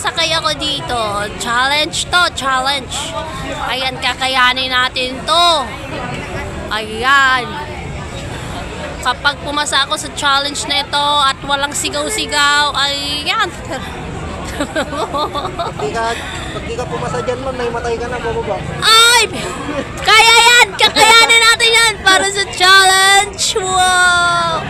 napasakay ako dito. Challenge to, challenge. Ayan, kakayanin natin to. Ayan. Kapag pumasa ako sa challenge na ito at walang sigaw-sigaw, ayan. Pag di ka pumasa dyan, ma'am, naimatay ka na, bababa. Ay! Kaya yan! Kakayanin natin yan para sa challenge! Wow!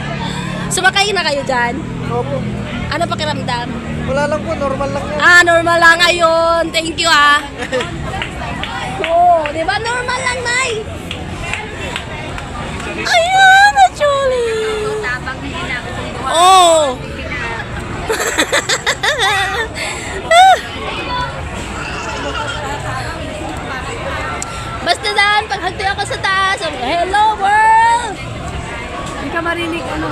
Sumakay na kayo dyan? Opo. Ano pakiramdam? Wala lang po, normal lang yan. Ah, normal lang ngayon. Thank you, ah. Oh, di ba normal lang, Nay? Ayan, actually. Oh. Basta daan, paghagti ako sa taas. Hello, world! Hindi ka marinig ano.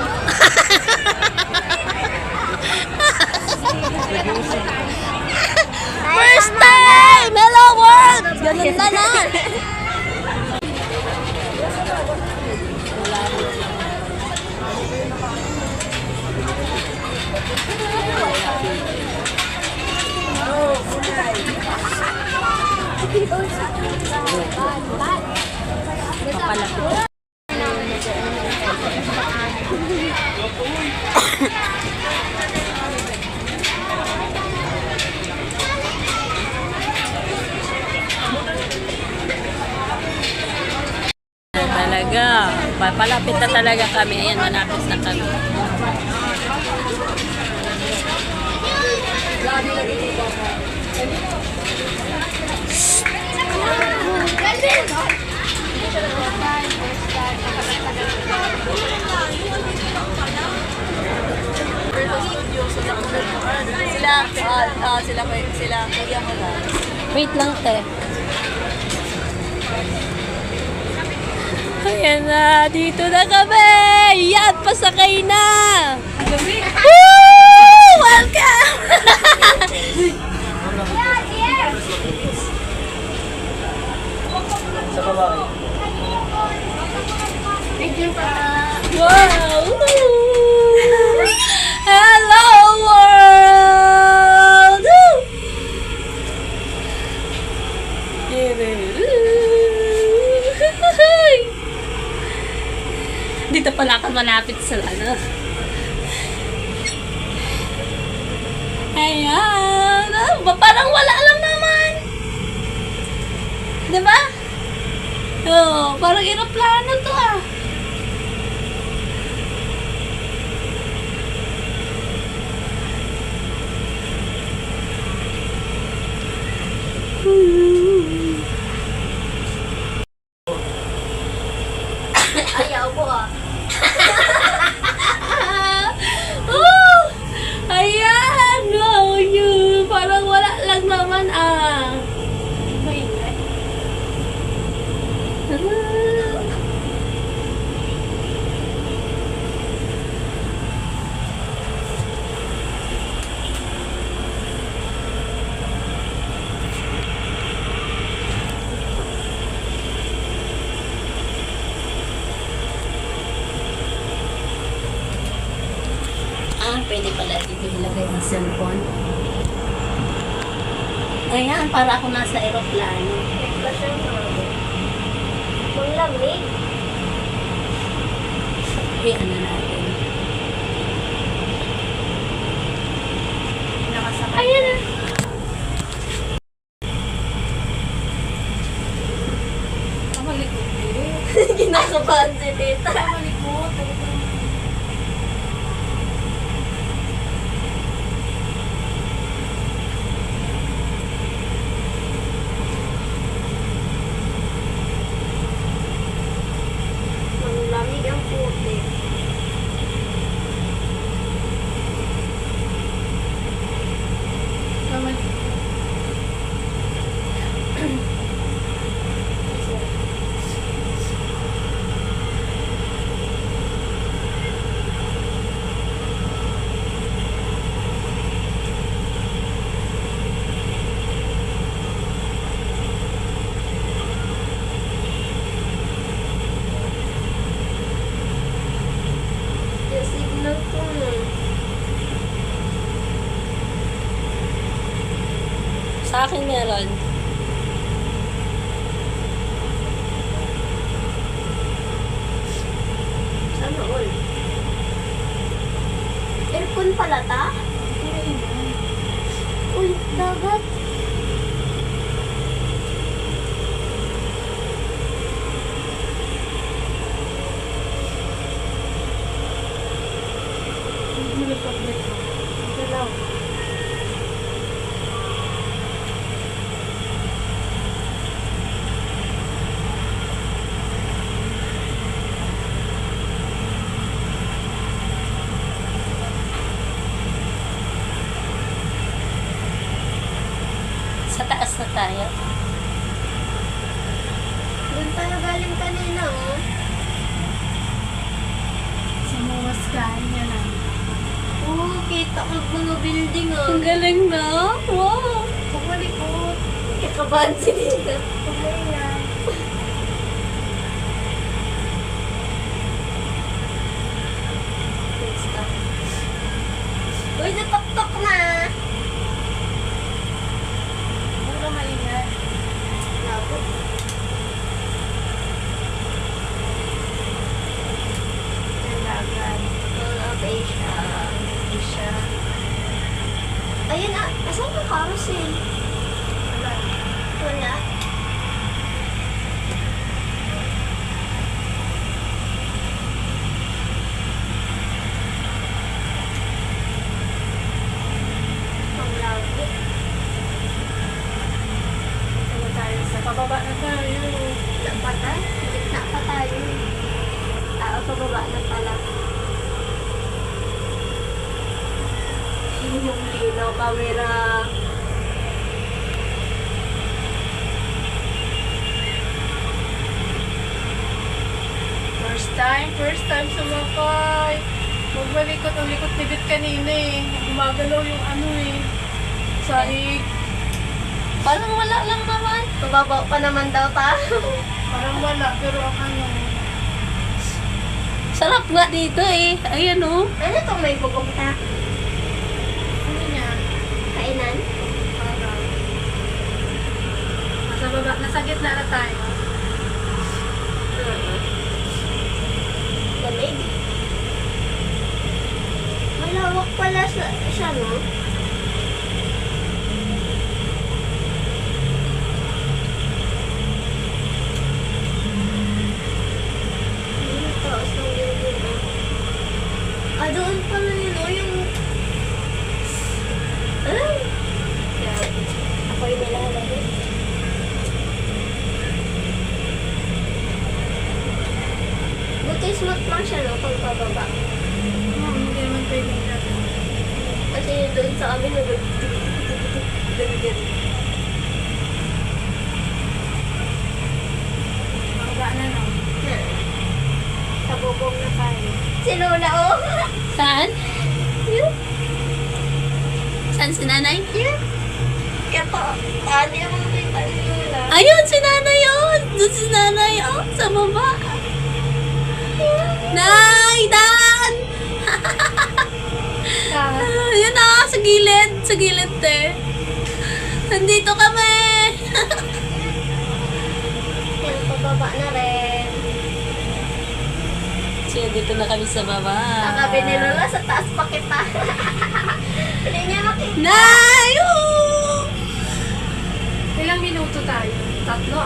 First time! Hello, world! Ganun na na. Talaga. Palapit na talaga kami. Ayan, malapit na kami. Sila, kuya mo lang. Wait lang, te. Ayan na, dito na kami! Yan, pasakay na! Woo! Welcome! Sa babae. Wow! Hello, world! Dito pala ako malapit sa ano. Ayan. Parang wala lang naman. Diba? Oo, parang aeroplano to ah. Ayaw ko ah. Ayan! No, you! Parang wala lang naman ah. Pwede pala dito ilagay ng cellphone. Ayan, para ako nasa aeroplano. Manglamig. Ayan na natin. Ayan na. Kinakabahan si tita. Manglamig ang puti. Sa akin meron. Sana all. Aircon pala ta? Uy, dagat. Sa taas na tayo. Doon tayo galing kanina, oh. Sumuwas ka niya lang. Oo, kita ko mga building, oh. Ang galing na. Wow. Pagmalikot. Kakabahan si Nina. Pagmayan. Uy, natok-tok na. Huwag ka maingay. Labo. Nalagan. Okay siya. Siya. Ayun ah, asan yung carousel? Wala. Wala. Ang labo. Ano tayo sa pababa na tayo. Napatan? Gitna pa tayo. Pababa na pala. Yung linaw camera. First time sumakay. Magbalikot ang likot ni Bit kanina eh. Gumagalaw yung ano eh. Saig. Parang wala lang naman. Mababaw pa naman daw ta. Parang wala pero ang ano. Sarap nga dito eh. Ayan oh. Ano itong may bugong ta? Ano niya? Kainan? Parang. Nasa baba, nasa gitna na tayo. Lamig. Malawak pala siya, no? Ang taas ng building, oh. Ah, doon pala yun, oh, yung... Ay! Grabe. Ako yung nilalagay. Buti smooth lang siya, no? Pagpababa. Hindi naman pwedeng natin. Kasi doon sa amin, Mababa na no. sa bubong na tayo. Si Lola, oh! Saan? Yun. Saan si nanay? Yun. Kato, paano yung mga kita ni Lola? Ayun, si nanay oh. Doon si nanay oh. Sa baba. Nay! Dan! Yun ah, sa gilid. Sa gilid te. Nandito kami. Yan, pababa na rin. So, dito na kami sa baba. Takabi ni Lola sa taas pa kita. Hindi niya makita. Nay! Oh! Ilang minuto tayo? 3, 4.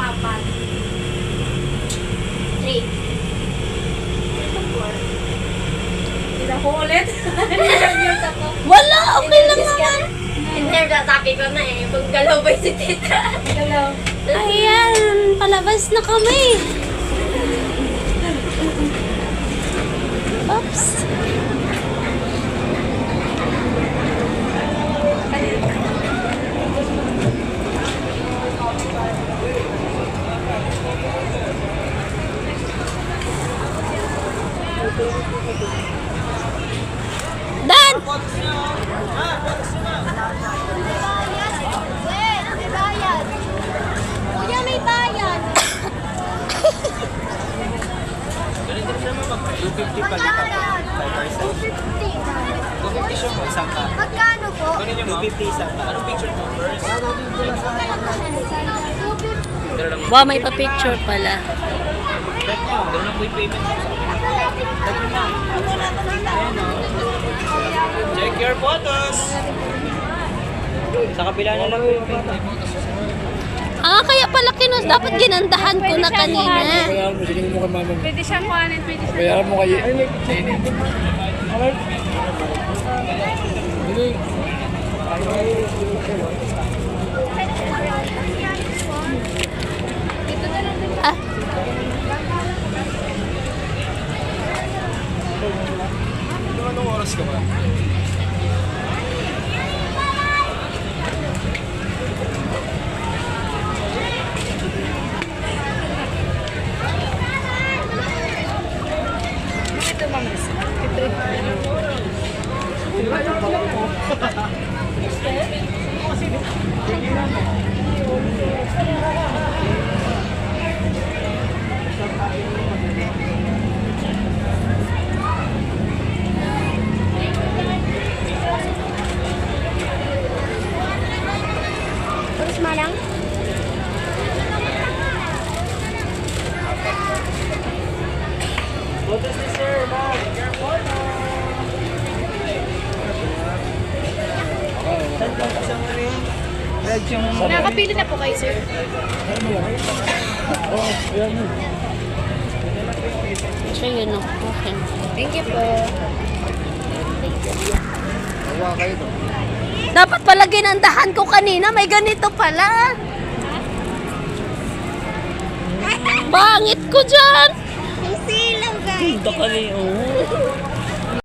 3. Ito 4. Hindi ko ulit. Nervyos ako. Wala! Okay lang naman. Hindi, sabi ko na eh. Paggalaw ba si tita? Galaw. Ayan, palabas na kami. Oops. Dan! May bayad. Kuya, may bayad. Ganito siya mag 250 palitan. 5%. 250 isa. Anong picture mo first? Wow, may pa-picture pala. Doon na po yung payment. Check your photos. Sa kabila na lang po yung payment. Kaya pala kinos, dapat ginandahan ko na kanina. Bayaran mo, sige mo kay mama mo. Pwede siyang kuhanin, pwede siyang... Bayaran mo kay... Ah, Anong oras ka ba? Terus Madang? Photos ni sir, ma'am. Your photo. Saan ka kasama rin? Red yung... Nakapili na po kayo, sir. so yun o. Okay. Thank you po. Awa kayo to. Dapat pala ginandahan ko kanina. May ganito pala. Bangit ko dyan. Ang silaw guys. Daka niyo.